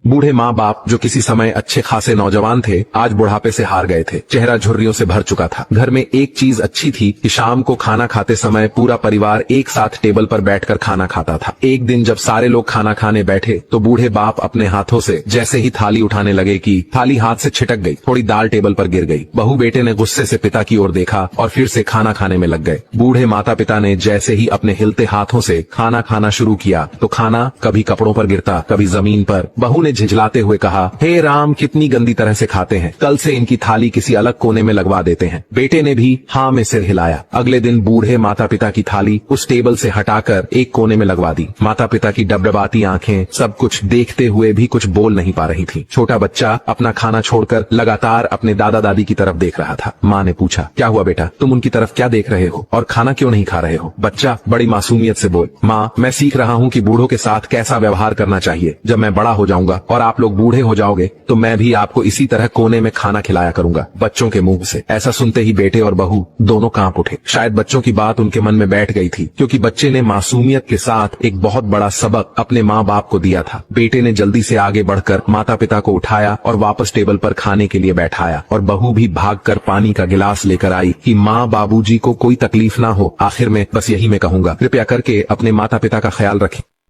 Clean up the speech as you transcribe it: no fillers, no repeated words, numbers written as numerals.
बूढ़े माँ बाप जो किसी समय अच्छे खासे नौजवान थे, आज बुढ़ापे से हार गए थे। चेहरा झुर्रियों से भर चुका था। घर में एक चीज अच्छी थी कि शाम को खाना खाते समय पूरा परिवार एक साथ टेबल पर बैठकर खाना खाता था। एक दिन जब सारे लोग खाना खाने बैठे तो बूढ़े बाप अपने हाथों से जैसे ही थाली उठाने लगे कि थाली हाथ से छिटक गई, थोड़ी दाल टेबल पर गिर गई। बहू बेटे ने गुस्से से पिता की ओर देखा और फिर से खाना खाने में लग गए। बूढ़े माता पिता ने जैसे ही अपने हिलते हाथों से खाना खाना शुरू किया तो खाना कभी कपड़ों पर गिरता, कभी जमीन पर। बहू ने झिझलाते हुए कहा, हे राम, कितनी गंदी तरह से खाते हैं, कल से इनकी थाली किसी अलग कोने में लगवा देते हैं। बेटे ने भी हाँ में सिर हिलाया। अगले दिन बूढ़े माता पिता की थाली उस टेबल से हटाकर एक कोने में लगवा दी। माता पिता की डबडबाती आंखें सब कुछ देखते हुए भी कुछ बोल नहीं पा रही थी। छोटा बच्चा अपना खाना छोड़कर लगातार अपने दादा दादी की तरफ देख रहा था। माँ ने पूछा, क्या हुआ बेटा, तुम उनकी तरफ क्या देख रहे हो और खाना क्यों नहीं खा रहे हो? बच्चा बड़ी मासूमियत से बोल, माँ, मैं सीख रहा हूँ कि बूढ़ों के साथ कैसा व्यवहार करना चाहिए। जब मैं बड़ा हो जाऊंगा और आप लोग बूढ़े हो जाओगे तो मैं भी आपको इसी तरह कोने में खाना खिलाया करूंगा। बच्चों के मुंह से ऐसा सुनते ही बेटे और बहू दोनों कांप उठे। शायद बच्चों की बात उनके मन में बैठ गई थी, क्योंकि बच्चे ने मासूमियत के साथ एक बहुत बड़ा सबक अपने माँ बाप को दिया था। बेटे ने जल्दी से आगे बढ़कर माता पिता को उठाया और वापस टेबल पर खाने के लिए बैठाया, और बहू भी भागकर पानी का गिलास लेकर आई कि माँ बाबूजी को कोई तकलीफ ना हो। आखिर में बस यही मैं कहूंगा, कृपया करके अपने माता पिता का ख्याल रखें।